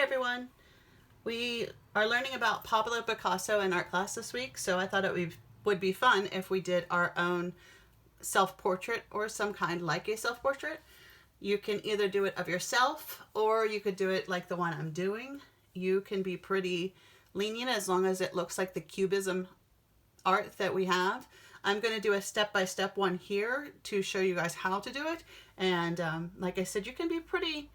everyone. We are learning about Pablo Picasso in art class this week, so I thought it would be fun if we did our own self-portrait or some kind like a self-portrait. You can either do it of yourself or you could do it like the one I'm doing. You can be pretty lenient as long as it looks like the cubism art that we have. I'm going to do a step-by-step one here to show you guys how to do it. And like I said, you can be pretty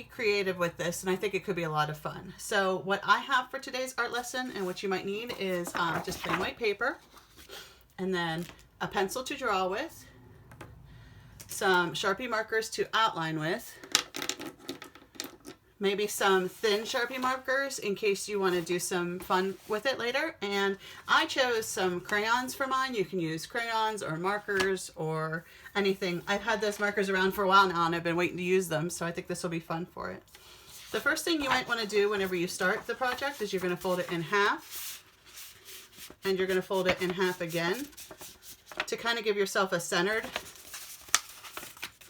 creative with this, and I think it could be a lot of fun. So what I have for today's art lesson and what you might need is just plain white paper, and then a pencil to draw with, some Sharpie markers to outline with, maybe some thin Sharpie markers in case you want to do some fun with it later. And I chose some crayons for mine. You can use crayons or markers or anything. I've had those markers around for a while now and I've been waiting to use them, so I think this will be fun for it. The first thing you might want to do whenever you start the project is you're going to fold it in half, and you're going to fold it in half again to kind of give yourself a centered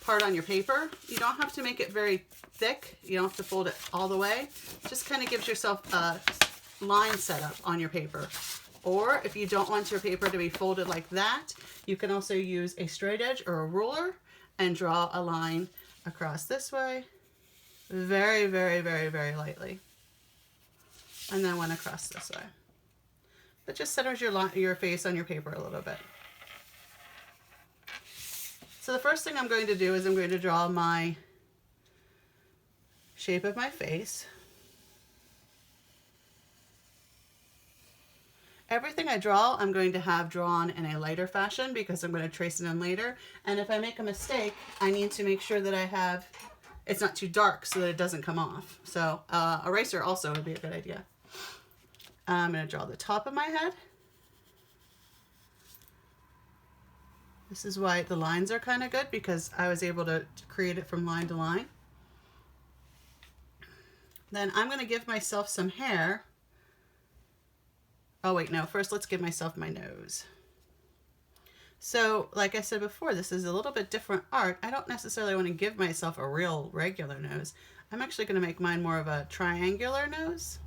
part on your paper. You don't have to make it very thick. You don't have to fold it all the way. Just kind of gives yourself a line setup on your paper. Or if you don't want your paper to be folded like that, you can also use a straight edge or a ruler and draw a line across this way. Very, very, very, very lightly. And then one across this way. That just centers your face on your paper a little bit. So the first thing I'm going to do is I'm going to draw my shape of my face. Everything I draw, I'm going to have drawn in a lighter fashion because I'm going to trace it in later. And if I make a mistake, I need to make sure that it's not too dark so that it doesn't come off. So eraser also would be a good idea. I'm going to draw the top of my head. This is why the lines are kind of good, because I was able to create it from line to line. Then I'm going to give myself some hair. Oh wait, no, first let's give myself my nose. So like I said before, this is a little bit different art. I don't necessarily want to give myself a real regular nose. I'm actually going to make mine more of a triangular nose.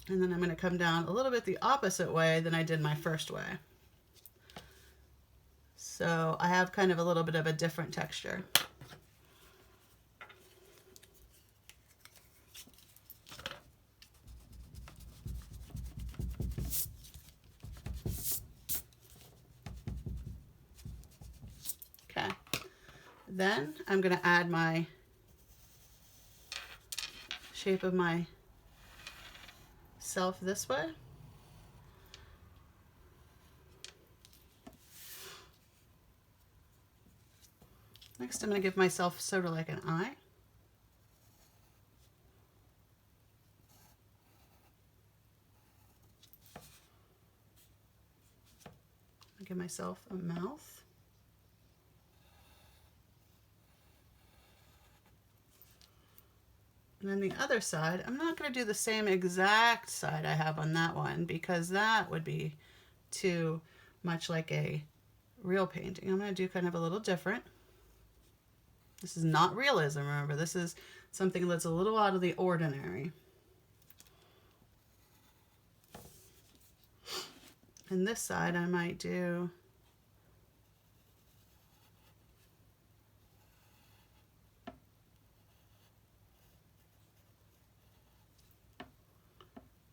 And then I'm going to come down a little bit the opposite way than I did my first way. So I have kind of a little bit of a different texture. Okay. Then I'm going to add my shape of my self this way. Next, I'm going to give myself sort of like an eye. I'll give myself a mouth. And then the other side, I'm not going to do the same exact side I have on that one because that would be too much like a real painting. I'm going to do kind of a little different. This is not realism, remember. This is something that's a little out of the ordinary. And this side I might do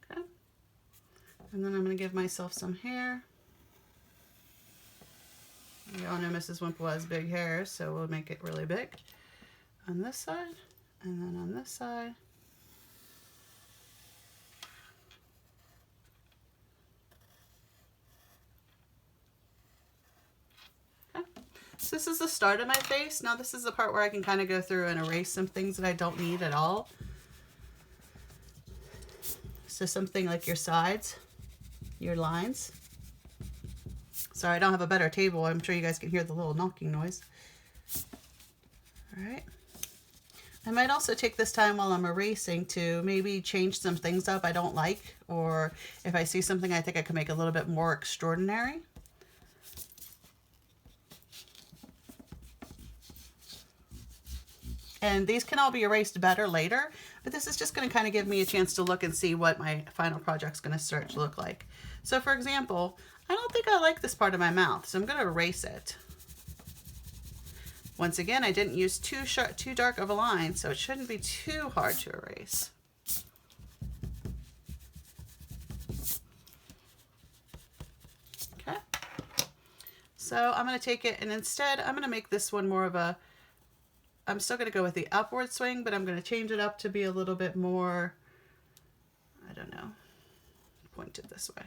okay. And then I'm going to give myself some hair. You all know Mrs. Wimple has big hair, so we'll make it really big on this side, and then on this side. Okay. So this is the start of my face. Now this is the part where I can kind of go through and erase some things that I don't need at all. So something like your sides, your lines. Sorry, I don't have a better table. I'm sure you guys can hear the little knocking noise. All right. I might also take this time while I'm erasing to maybe change some things up I don't like, or if I see something I think I can make a little bit more extraordinary. And these can all be erased better later, but this is just going to kind of give me a chance to look and see what my final project's going to start to look like. So for example, I don't think I like this part of my mouth, so I'm going to erase it. Once again, I didn't use too dark of a line, so it shouldn't be too hard to erase. Okay. So I'm going to take it, and instead I'm going to make this one more of a, I'm still going to go with the upward swing, but I'm going to change it up to be a little bit more, I don't know, pointed this way.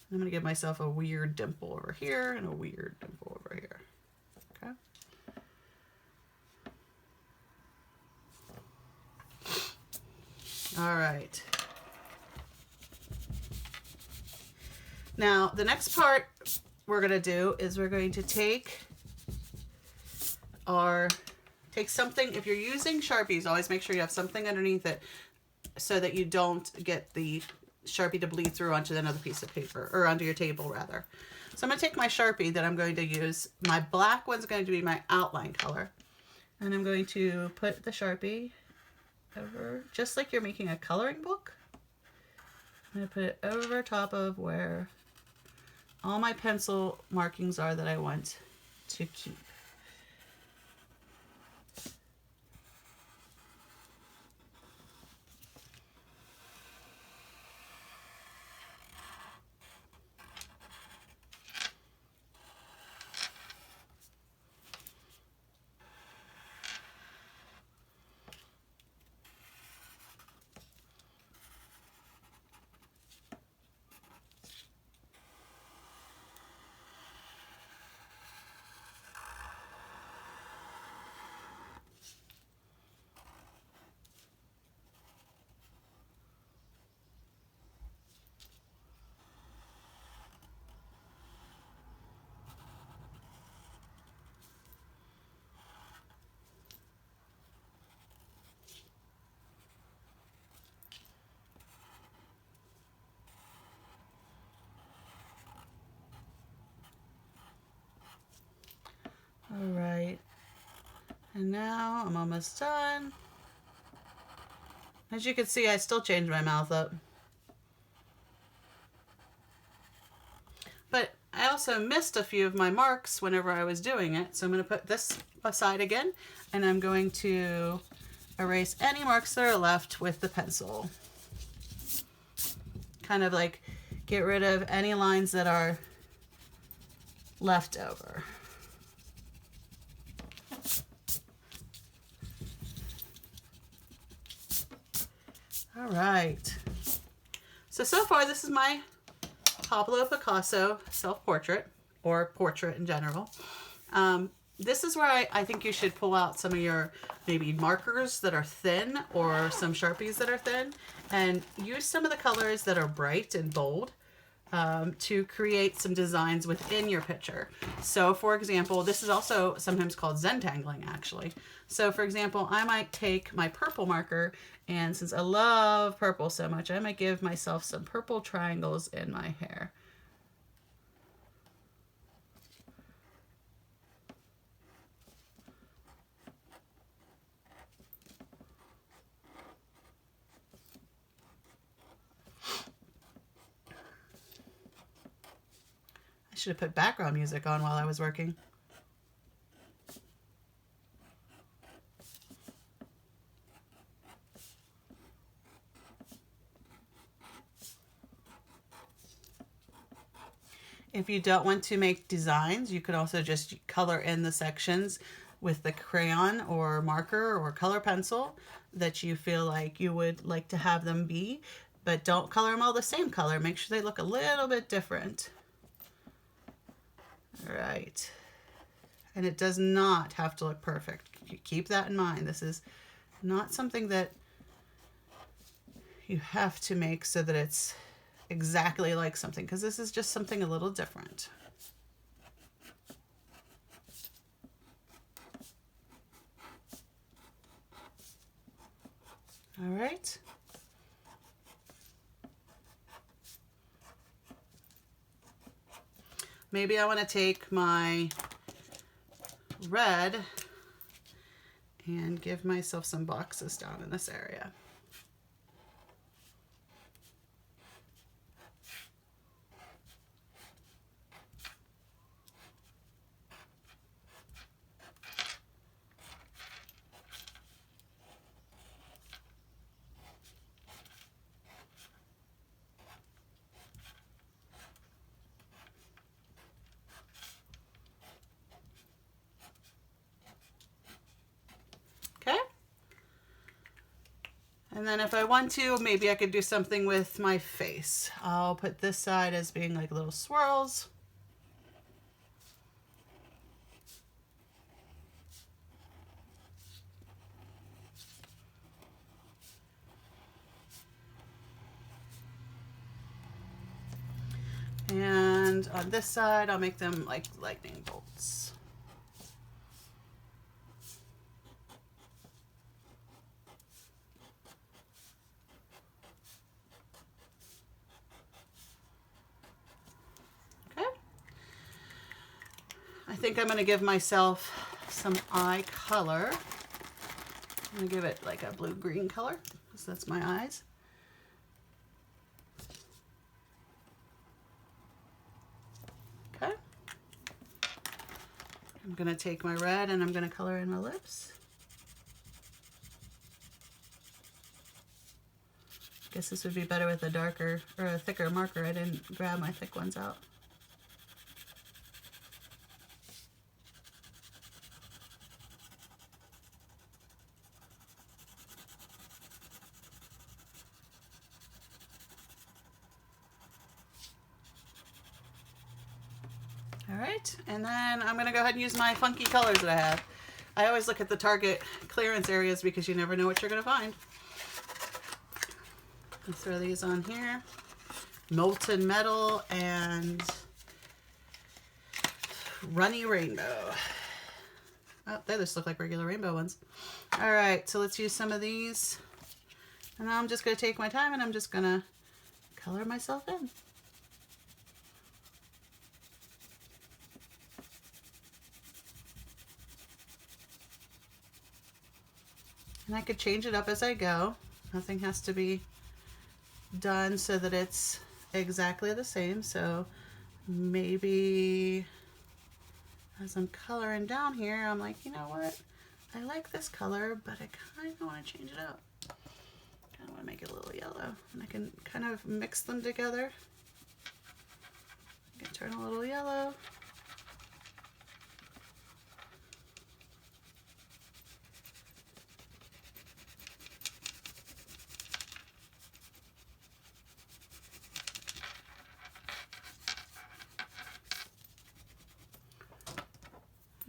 I'm going to give myself a weird dimple over here and a weird dimple over here. Okay. All right. Now, the next part we're going to do is we're going to take something. If you're using Sharpies, always make sure you have something underneath it so that you don't get the Sharpie to bleed through onto another piece of paper, or onto your table rather. So I'm going to take my Sharpie that I'm going to use. My black one's going to be my outline color. And I'm going to put the Sharpie over, just like you're making a coloring book. I'm going to put it over top of where all my pencil markings are that I want to keep. All right, and now I'm almost done. As you can see, I still changed my mouth up. But I also missed a few of my marks whenever I was doing it, so I'm going to put this aside again, and I'm going to erase any marks that are left with the pencil. Kind of like get rid of any lines that are left over. All right. So far this is my Pablo Picasso self-portrait, or portrait in general. This is where I think you should pull out some of your maybe markers that are thin, or some Sharpies that are thin, and use some of the colors that are bright and bold to create some designs within your picture. So for example, this is also sometimes called Zentangling actually. So for example, I might take my purple marker, and since I love purple so much, I might give myself some purple triangles in my hair. I should have put background music on while I was working. If you don't want to make designs, you could also just color in the sections with the crayon or marker or color pencil that you feel like you would like to have them be, but don't color them all the same color. Make sure they look a little bit different. All right. And it does not have to look perfect. Keep that in mind. This is not something that you have to make so that it's exactly like something, because this is just something a little different. All right. Maybe I want to take my red and give myself some boxes down in this area. Okay. And then if I want to, maybe I could do something with my face. I'll put this side as being like little swirls. And on this side, I'll make them like lightning bolts. Okay. I think I'm going to give myself some eye color. I'm going to give it like a blue-green color, because that's my eyes. Okay. I'm going to take my red and I'm going to color in my lips. I guess this would be better with a darker or a thicker marker. I didn't grab my thick ones out. All right, and then I'm gonna go ahead and use my funky colors that I have. I always look at the Target clearance areas because you never know what you're gonna find. Let's throw these on here. Molten Metal and Runny Rainbow. Oh, they just look like regular rainbow ones. All right, so let's use some of these. And now I'm just gonna take my time and I'm just gonna color myself in. And I could change it up as I go. Nothing has to be done so that it's exactly the same. So maybe as I'm coloring down here, I'm like, you know what? I like this color, but I kind of want to change it up. I want to make it a little yellow. And I can kind of mix them together. I can turn a little yellow.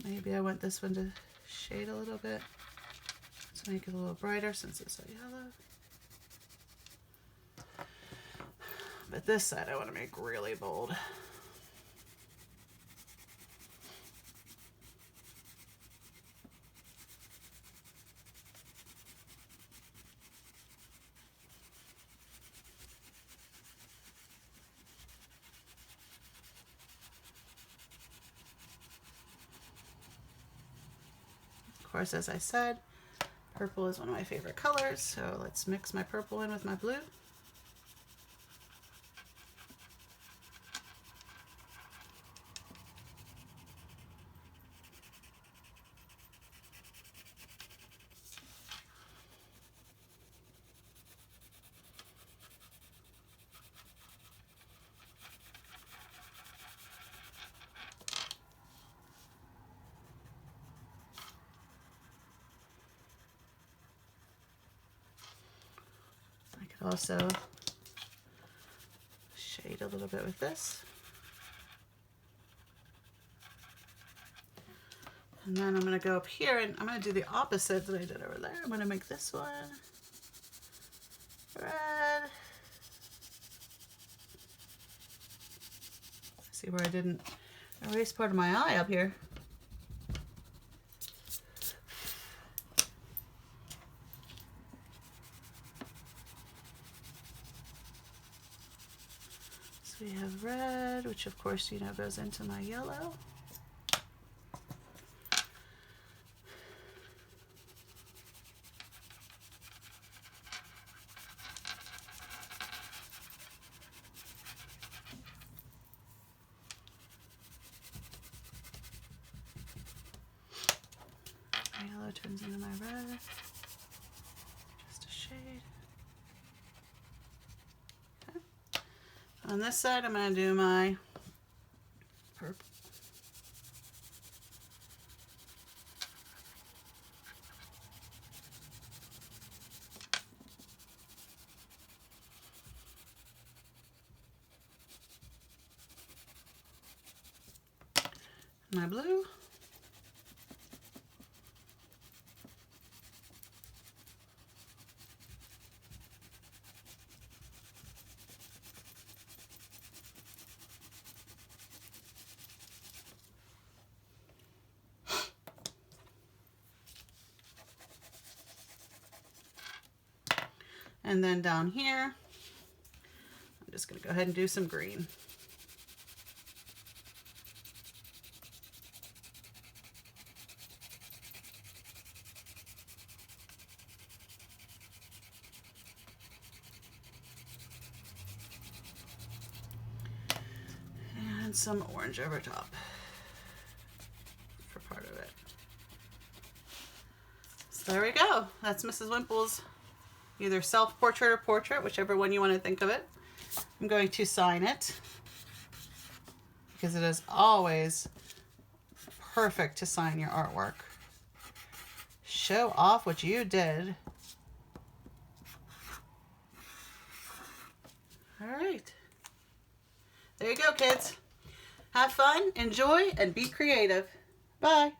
Maybe I want this one to shade a little bit. Let's make it a little brighter since it's a yellow. But this side I want to make really bold. Of course, as I said, purple is one of my favorite colors, so let's mix my purple in with my blue. Also shade a little bit with this. And then I'm going to go up here and I'm going to do the opposite that I did over there. I'm going to make this one red. See where I didn't erase part of my eye up here. We have red, which of course, you know, goes into my yellow. yellow turns into my red. Just a shade. Okay. On this side, I'm going to do my purple. My blue. And then down here, I'm just going to go ahead and do some green. And some orange over top for part of it. So there we go. That's Mrs. Wimple's either self-portrait or portrait, whichever one you want to think of it. I'm going to sign it because it is always perfect to sign your artwork. Show off what you did. All right. There you go, kids. Have fun, enjoy, and be creative. Bye.